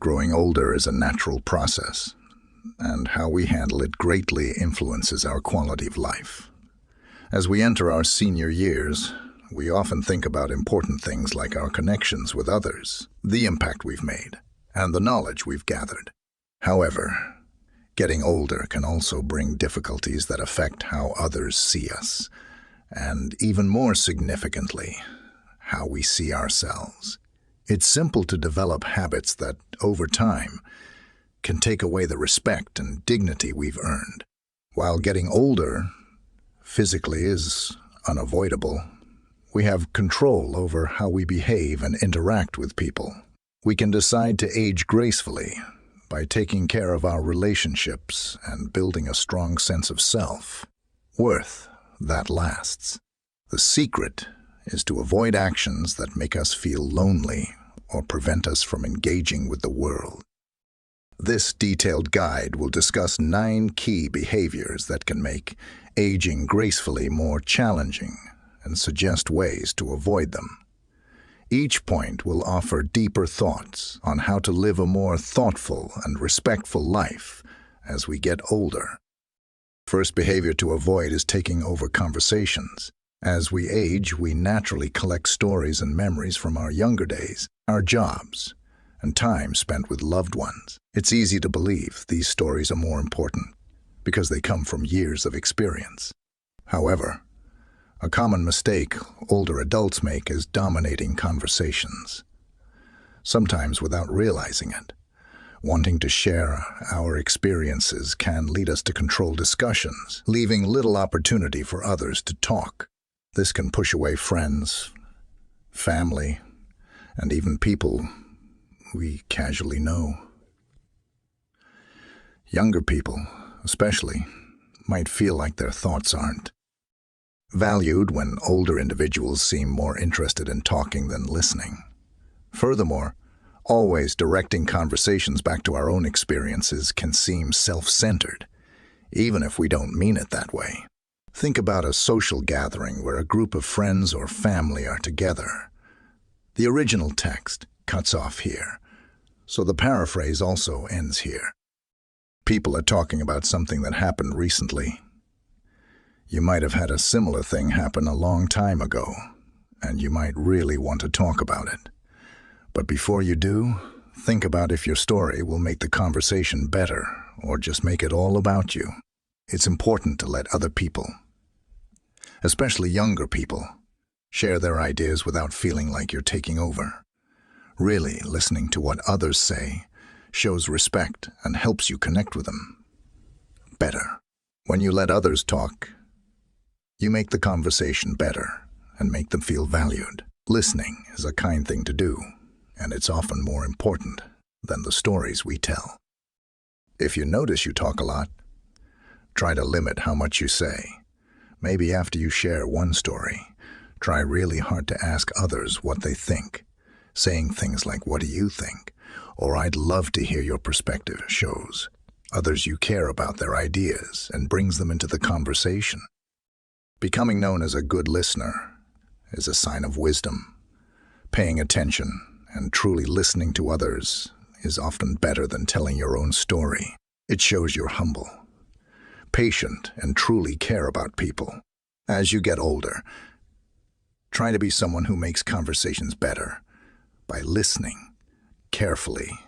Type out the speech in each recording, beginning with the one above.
Growing older is a natural process, and how we handle it greatly influences our quality of life. As we enter our senior years, we often think about important things like our connections with others, the impact we've made, and the knowledge we've gathered. However, getting older can also bring difficulties that affect how others see us, and even more significantly, how we see ourselves. It's simple to develop habits that, over time, can take away the respect and dignity we've earned. While getting older physically is unavoidable, we have control over how we behave and interact with people. We can decide to age gracefully by taking care of our relationships and building a strong sense of self-worth that lasts. The secret is to avoid actions that make us feel lonely or prevent us from engaging with the world. This detailed guide will discuss 9 key behaviors that can make aging gracefully more challenging and suggest ways to avoid them. Each point will offer deeper thoughts on how to live a more thoughtful and respectful life as we get older. First behavior to avoid is taking over conversations. As we age, we naturally collect stories and memories from our younger days, our jobs, and time spent with loved ones. It's easy to believe these stories are more important because they come from years of experience. However, a common mistake older adults make is dominating conversations, sometimes without realizing it. Wanting to share our experiences can lead us to control discussions, leaving little opportunity for others to talk. This can push away friends, family, and even people we casually know. Younger people, especially, might feel like their thoughts aren't valued when older individuals seem more interested in talking than listening. Furthermore, always directing conversations back to our own experiences can seem self-centered, even if we don't mean it that way. Think about a social gathering where a group of friends or family are together. The original text cuts off here, so the paraphrase also ends here. People are talking about something that happened recently. You might have had a similar thing happen a long time ago, and you might really want to talk about it. But before you do, think about if your story will make the conversation better or just make it all about you. It's important to let other people, especially younger people, share their ideas without feeling like you're taking over. Really, listening to what others say shows respect and helps you connect with them better. When you let others talk, you make the conversation better and make them feel valued. Listening is a kind thing to do, and it's often more important than the stories we tell. If you notice you talk a lot, try to limit how much you say. Maybe after you share one story, try really hard to ask others what they think. Saying things like, "What do you think?" or "I'd love to hear your perspective" shows others you care about their ideas and brings them into the conversation. Becoming known as a good listener is a sign of wisdom. Paying attention and truly listening to others is often better than telling your own story. It shows you're humble, patient, and truly care about people. As you get older, try to be someone who makes conversations better by listening carefully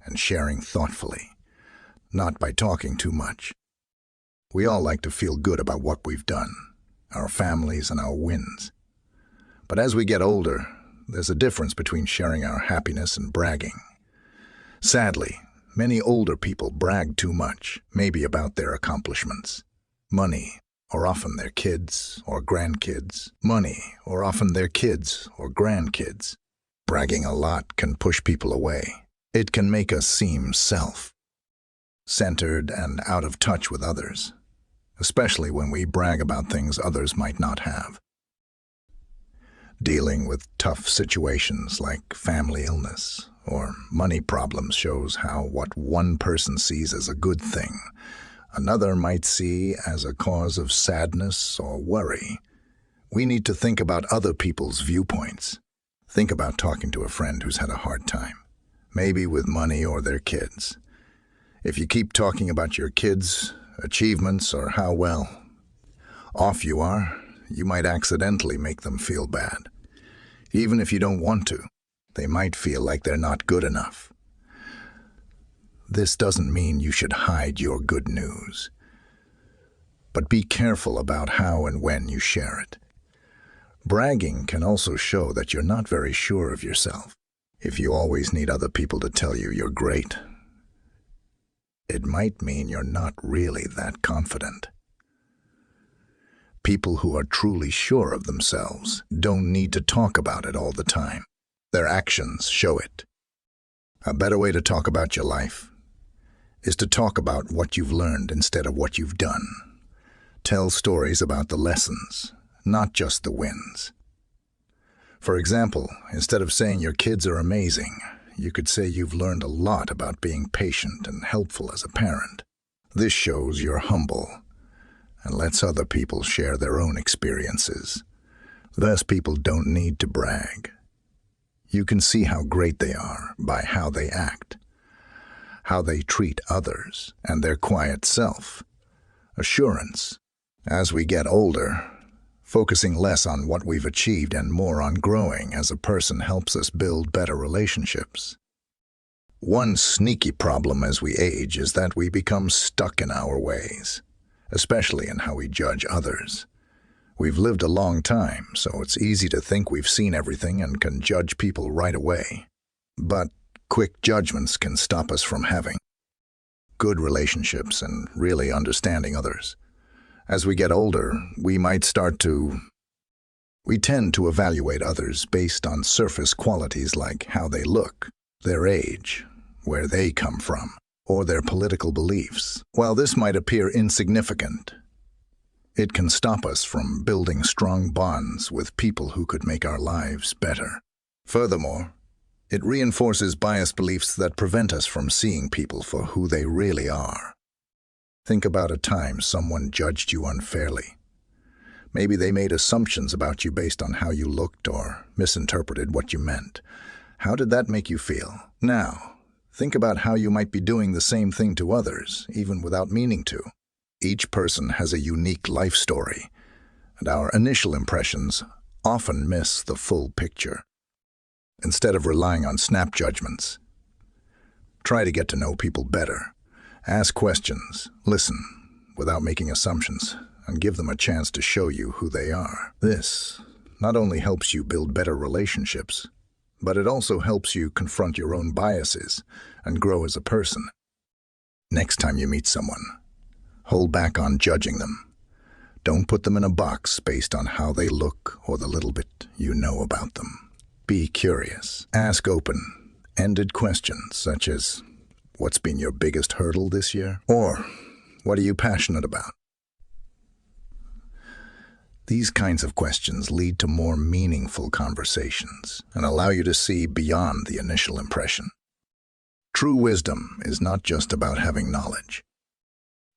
and sharing thoughtfully, not by talking too much. We all like to feel good about what we've done, our families and our wins. But as we get older, there's a difference between sharing our happiness and bragging. Sadly, many older people brag too much, maybe about their accomplishments. Money, or often their kids or grandkids. Money, or often their kids or grandkids. Bragging a lot can push people away. It can make us seem self-centered and out of touch with others, especially when we brag about things others might not have. Dealing with tough situations like family illness or money problems shows how what one person sees as a good thing, another might see as a cause of sadness or worry. We need to think about other people's viewpoints. Think about talking to a friend who's had a hard time. maybe with money or their kids. If you keep talking about your kids' achievements or how well off you are, you might accidentally make them feel bad. Even if you don't want to, they might feel like they're not good enough. This doesn't mean you should hide your good news, but be careful about how and when you share it. Bragging can also show that you're not very sure of yourself. If you always need other people to tell you you're great, it might mean you're not really that confident. People who are truly sure of themselves don't need to talk about it all the time. Their actions show it. A better way to talk about your life is to talk about what you've learned instead of what you've done. Tell stories about the lessons, not just the wins. For example, instead of saying your kids are amazing, you could say you've learned a lot about being patient and helpful as a parent. This shows you're humble and lets other people share their own experiences. Thus, people don't need to brag. You can see how great they are by how they act, how they treat others, and their quiet self. Assurance. As we get older, focusing less on what we've achieved and more on growing as a person helps us build better relationships. One sneaky problem as we age is that we become stuck in our ways, especially in how we judge others. We've lived a long time, so it's easy to think we've seen everything and can judge people right away. But quick judgments can stop us from having good relationships and really understanding others. As we get older, we tend to evaluate others based on surface qualities like how they look, their age, where they come from, or their political beliefs. While this might appear insignificant, it can stop us from building strong bonds with people who could make our lives better. Furthermore, it reinforces biased beliefs that prevent us from seeing people for who they really are. Think about a time someone judged you unfairly. Maybe they made assumptions about you based on how you looked or misinterpreted what you meant. How did that make you feel? Now, think about how you might be doing the same thing to others, even without meaning to. Each person has a unique life story, and our initial impressions often miss the full picture. Instead of relying on snap judgments, try to get to know people better. Ask questions, listen without making assumptions, and give them a chance to show you who they are. This not only helps you build better relationships, but it also helps you confront your own biases and grow as a person. Next time you meet someone, hold back on judging them. Don't put them in a box based on how they look or the little bit you know about them. Be curious. Ask open-ended questions such as, what's been your biggest hurdle this year? Or, what are you passionate about? These kinds of questions lead to more meaningful conversations and allow you to see beyond the initial impression. True wisdom is not just about having knowledge.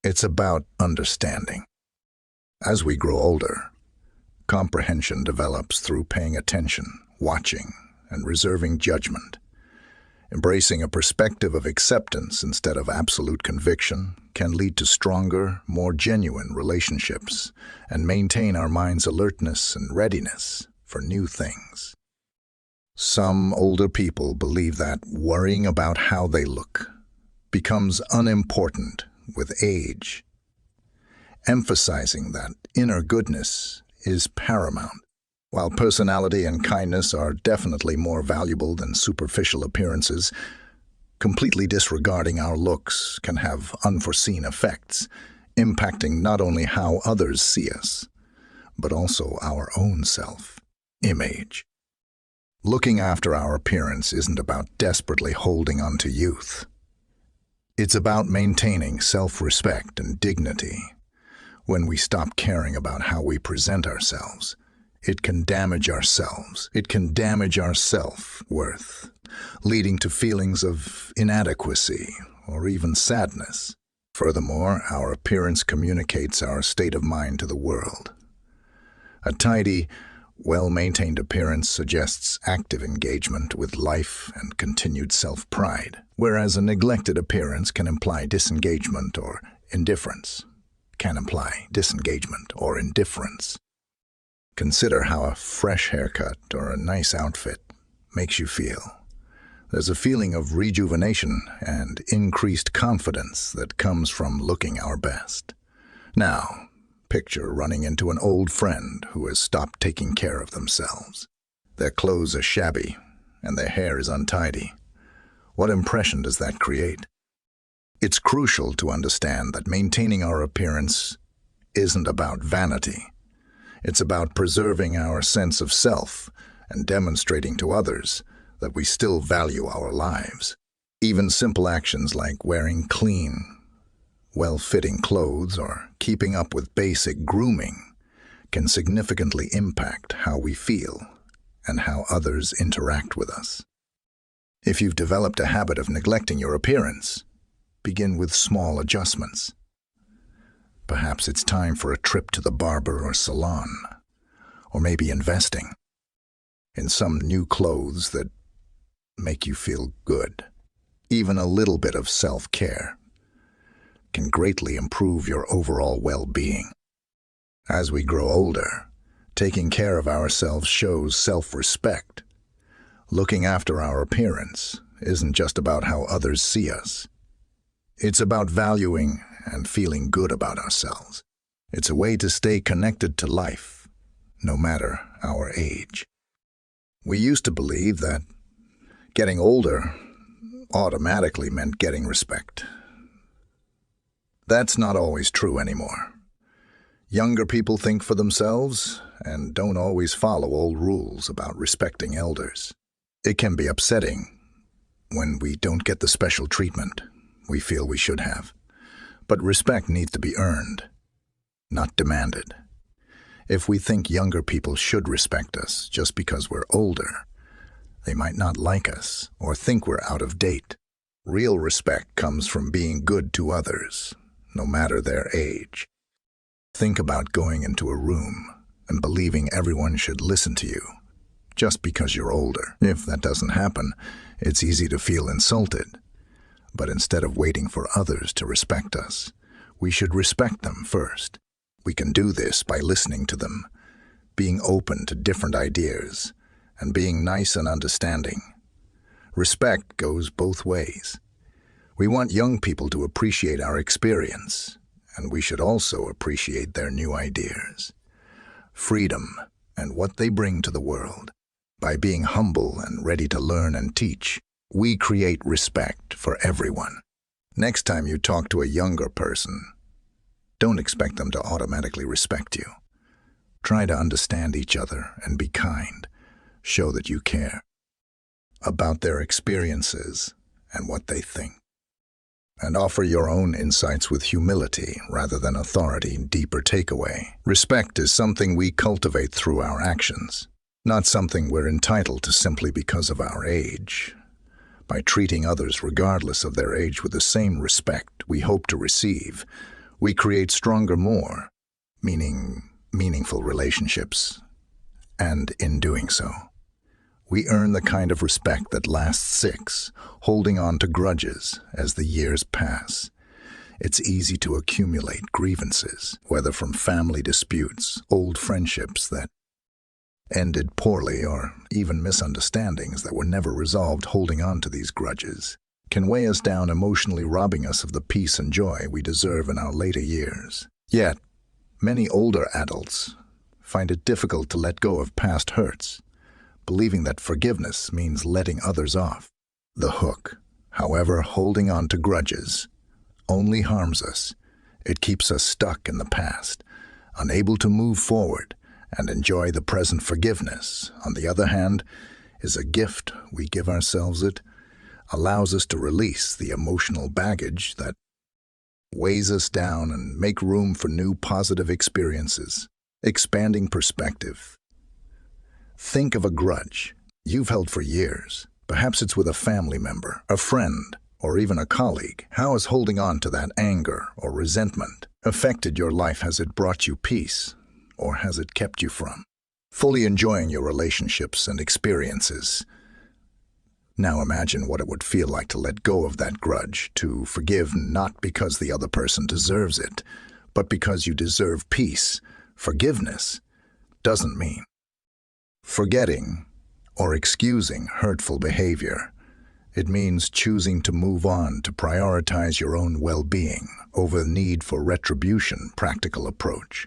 It's about understanding. As we grow older, comprehension develops through paying attention, watching, and reserving judgment. Embracing a perspective of acceptance instead of absolute conviction can lead to stronger, more genuine relationships and maintain our mind's alertness and readiness for new things. Some older people believe that worrying about how they look becomes unimportant with age, emphasizing that inner goodness is paramount. While personality and kindness are definitely more valuable than superficial appearances, completely disregarding our looks can have unforeseen effects, impacting not only how others see us, but also our own self-image. Looking after our appearance isn't about desperately holding on to youth. It's about maintaining self-respect and dignity. When we stop caring about how we present ourselves, it can damage ourselves. It can damage our self-worth, leading to feelings of inadequacy or even sadness. Furthermore, our appearance communicates our state of mind to the world. A tidy, Well-maintained appearance suggests active engagement with life and continued self-pride, whereas a neglected appearance can imply disengagement or indifference. Consider how a fresh haircut or a nice outfit makes you feel. There's a feeling of rejuvenation and increased confidence that comes from looking our best. Now, picture running into an old friend who has stopped taking care of themselves. Their clothes are shabby and their hair is untidy. What impression does that create? It's crucial to understand that maintaining our appearance isn't about vanity. It's about preserving our sense of self and demonstrating to others that we still value our lives. Even simple actions like wearing clean, well-fitting clothes or keeping up with basic grooming can significantly impact how we feel and how others interact with us. If you've developed a habit of neglecting your appearance, begin with small adjustments. Perhaps it's time for a trip to the barber or salon, or maybe investing in some new clothes that make you feel good. Even a little bit of self-care can greatly improve your overall well-being. As we grow older, taking care of ourselves shows self-respect. Looking after our appearance isn't just about how others see us. It's about valuing and feeling good about ourselves. It's a way to stay connected to life, no matter our age. We used to believe that getting older automatically meant getting respect. That's not always true anymore. Younger people think for themselves and don't always follow old rules about respecting elders. It can be upsetting when we don't get the special treatment we feel we should have. But respect needs to be earned, not demanded. If we think younger people should respect us just because we're older, they might not like us or think we're out of date. Real respect comes from being good to others, no matter their age. Think about going into a room and believing everyone should listen to you just because you're older. If that doesn't happen, it's easy to feel insulted. But instead of waiting for others to respect us, we should respect them first. We can do this by listening to them, being open to different ideas, and being nice and understanding. Respect goes both ways. We want young people to appreciate our experience, and we should also appreciate their new ideas, freedom, and what they bring to the world. By being humble and ready to learn and teach, we create respect for everyone. Next time you talk to a younger person, don't expect them to automatically respect you. Try to understand each other and be kind. Show that you care about their experiences and what they think. And offer your own insights with humility rather than authority. Deeper takeaway. Respect is something we cultivate through our actions, not something we're entitled to simply because of our age. By treating others regardless of their age with the same respect we hope to receive, we create stronger, more meaningful relationships. And in doing so, we earn the kind of respect that lasts, holding on to grudges as the years pass. It's easy to accumulate grievances, whether from family disputes, old friendships that ended poorly, or even misunderstandings that were never resolved. Holding on to these grudges can weigh us down emotionally, robbing us of the peace and joy we deserve in our later years. Yet, many older adults find it difficult to let go of past hurts, believing that forgiveness means letting others off the hook. However, holding on to grudges only harms us. It keeps us stuck in the past, unable to move forward and enjoy the present. Forgiveness, on the other hand, is a gift we give ourselves. It allows us to release the emotional baggage that weighs us down and make room for new positive experiences. Expanding perspective. Think of a grudge you've held for years. Perhaps it's with a family member, a friend, or even a colleague. How has holding on to that anger or resentment affected your life? Has it brought you peace, or has it kept you from fully enjoying your relationships and experiences. Now imagine what it would feel like to let go of that grudge, to forgive not because the other person deserves it, but because you deserve peace. Forgiveness doesn't mean forgetting or excusing hurtful behavior. It means choosing to move on, to prioritize your own well-being over the need for retribution. Practical approach.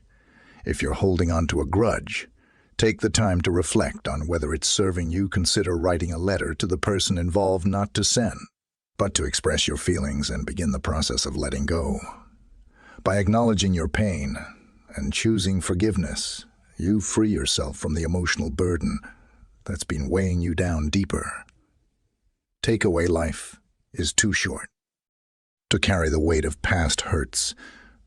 If you're holding on to a grudge, take the time to reflect on whether it's serving you. Consider writing a letter to the person involved, not to send, but to express your feelings and begin the process of letting go. By acknowledging your pain and choosing forgiveness, you free yourself from the emotional burden that's been weighing you down deeper. Takeaway: life is too short to carry the weight of past hurts.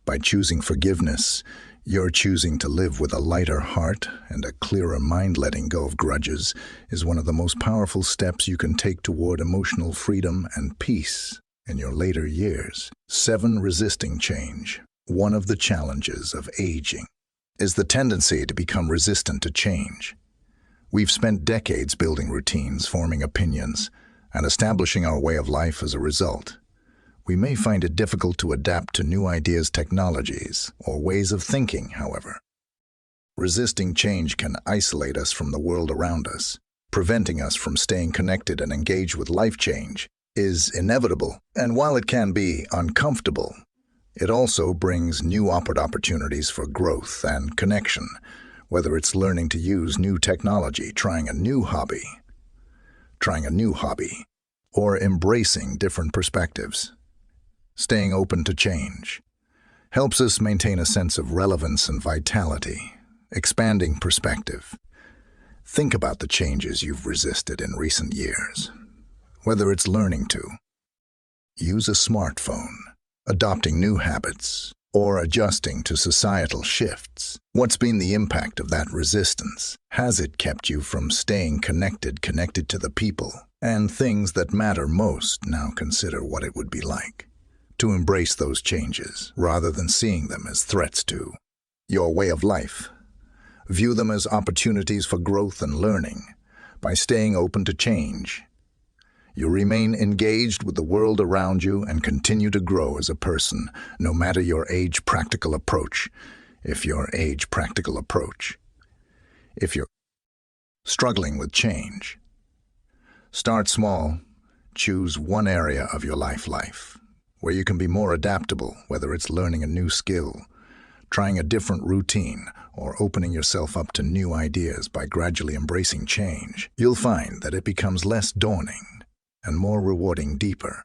By choosing forgiveness, you're choosing to live with a lighter heart and a clearer mind. Letting go of grudges is one of the most powerful steps you can take toward emotional freedom and peace in your later years. 7. Resisting change. One of the challenges of aging is the tendency to become resistant to change. We've spent decades building routines, forming opinions, and establishing our way of life. As a result, we may find it difficult to adapt to new ideas, technologies, or ways of thinking. However, resisting change can isolate us from the world around us, preventing us from staying connected and engaged with life. Change is inevitable, and while it can be uncomfortable, it also brings new opportunities for growth and connection. Whether it's learning to use new technology, trying a new hobby, or embracing different perspectives, staying open to change helps us maintain a sense of relevance and vitality. Expanding perspective. Think about the changes you've resisted in recent years. Whether it's learning to use a smartphone, adopting new habits, or adjusting to societal shifts, what's been the impact of that resistance? Has it kept you from staying connected to the people and things that matter most? Now consider what it would be like to embrace those changes rather than seeing them as threats to your way of life. View them as opportunities for growth and learning. By staying open to change, you remain engaged with the world around you and continue to grow as a person, no matter your age. Practical approach. If you're struggling with change, start small. Choose one area of your life where you can be more adaptable, whether it's learning a new skill, trying a different routine, or opening yourself up to new ideas. By gradually embracing change, you'll find that it becomes less daunting and more rewarding. Deeper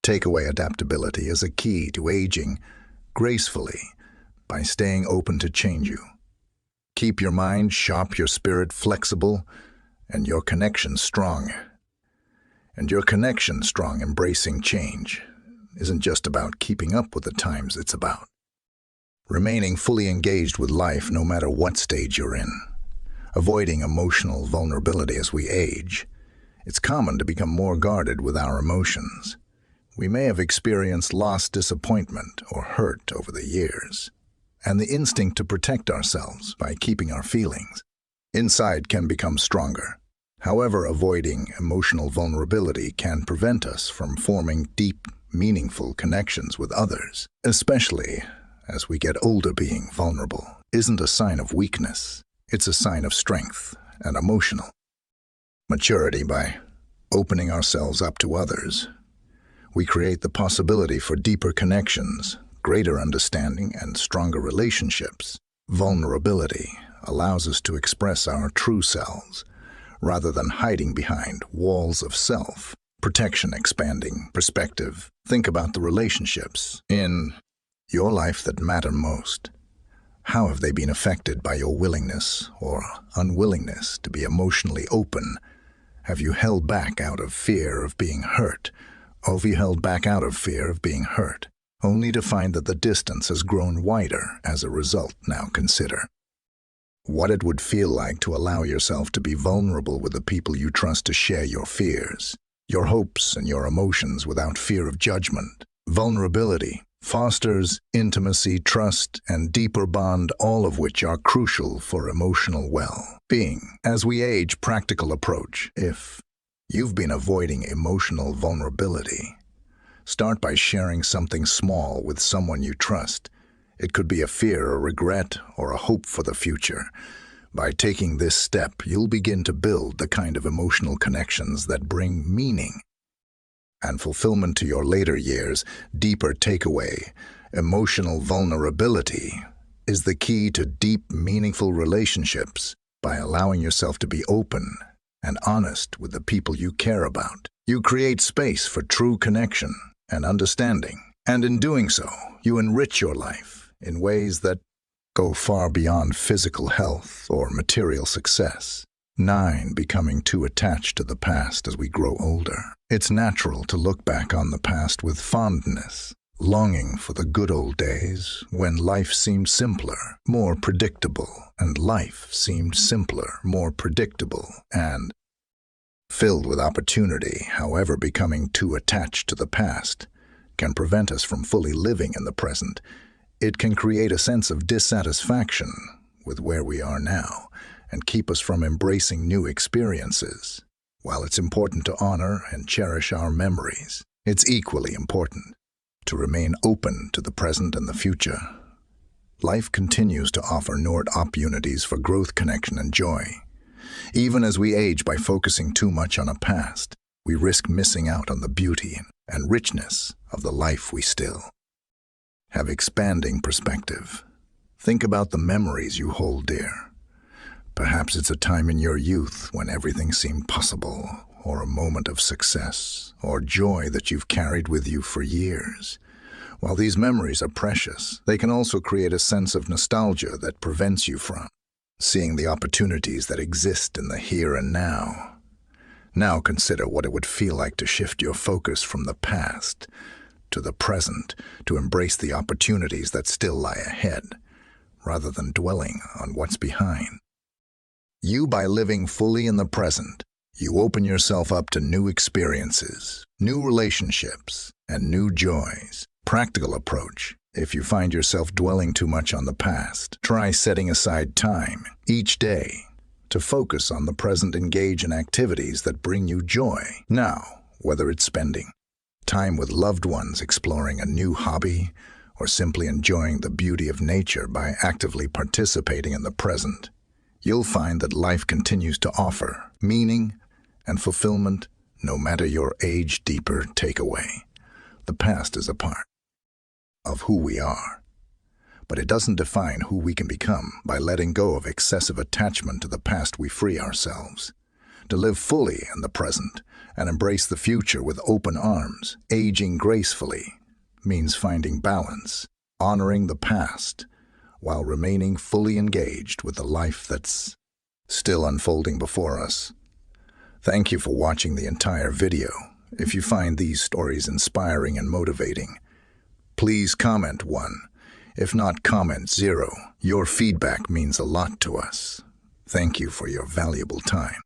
takeaway: adaptability is a key to aging gracefully. By staying open to change, you keep your mind sharp, your spirit flexible, and your connection strong. Embracing change isn't just about keeping up with the times, it's about remaining fully engaged with life no matter what stage you're in. Avoiding emotional vulnerability. As we age, it's common to become more guarded with our emotions. We may have experienced loss, disappointment, or hurt over the years, and the instinct to protect ourselves by keeping our feelings inside can become stronger. However, avoiding emotional vulnerability can prevent us from forming deep, meaningful connections with others, especially as we get older. Being vulnerable isn't a sign of weakness, it's a sign of strength and emotional maturity. By opening ourselves up to others, we create the possibility for deeper connections, greater understanding, and stronger relationships. Vulnerability allows us to express our true selves rather than hiding behind walls of self-protection. Expanding perspective. Think about the relationships in your life that matter most. How have they been affected by your willingness or unwillingness to be emotionally open? Have you held back out of fear of being hurt? Only to find that the distance has grown wider as a result? Now consider what it would feel like to allow yourself to be vulnerable with the people you trust, to share your fears, your hopes, and your emotions without fear of judgment. Vulnerability fosters intimacy, trust, and deeper bond, all of which are crucial for emotional well-being. As we age, practical approach. If you've been avoiding emotional vulnerability, start by sharing something small with someone you trust. It could be a fear, a regret, or a hope for the future. By taking this step, you'll begin to build the kind of emotional connections that bring meaning and fulfillment to your later years. Deeper takeaway: emotional vulnerability is the key to deep, meaningful relationships. By allowing yourself to be open and honest with the people you care about, you create space for true connection and understanding. And in doing so, you enrich your life in ways that go far beyond physical health or material success. 9. Becoming too attached to the past as we grow older. It's natural to look back on the past with fondness, longing for the good old days when life seemed simpler, more predictable, and filled with opportunity. However, becoming too attached to the past can prevent us from fully living in the present. It can create a sense of dissatisfaction with where we are now and keep us from embracing new experiences. While it's important to honor and cherish our memories, it's equally important to remain open to the present and the future. Life continues to offer new opportunities for growth, connection, and joy. Even as we age, by focusing too much on a past, we risk missing out on the beauty and richness of the life we still have. Expanding perspective. Think about the memories you hold dear. Perhaps it's a time in your youth when everything seemed possible, or a moment of success or joy that you've carried with you for years. While these memories are precious, they can also create a sense of nostalgia that prevents you from seeing the opportunities that exist in the here and now. Now consider what it would feel like to shift your focus from the past to the present, to embrace the opportunities that still lie ahead, rather than dwelling on what's behind. By living fully in the present, you open yourself up to new experiences, new relationships, and new joys. Practical approach. If you find yourself dwelling too much on the past, try setting aside time each day to focus on the present. Engage in activities that bring you joy now, whether it's spending time with loved ones, exploring a new hobby, or simply enjoying the beauty of nature. By actively participating in the present, you'll find that life continues to offer meaning and fulfillment no matter your age. Deeper takeaway: the past is a part of who we are, but it doesn't define who we can become. By letting go of excessive attachment to the past, we free ourselves to live fully in the present and embrace the future with open arms. Aging gracefully means finding balance, honoring the past, while remaining fully engaged with the life that's still unfolding before us. Thank you for watching the entire video. If you find these stories inspiring and motivating, please comment 1. If not, comment 0. Your feedback means a lot to us. Thank you for your valuable time.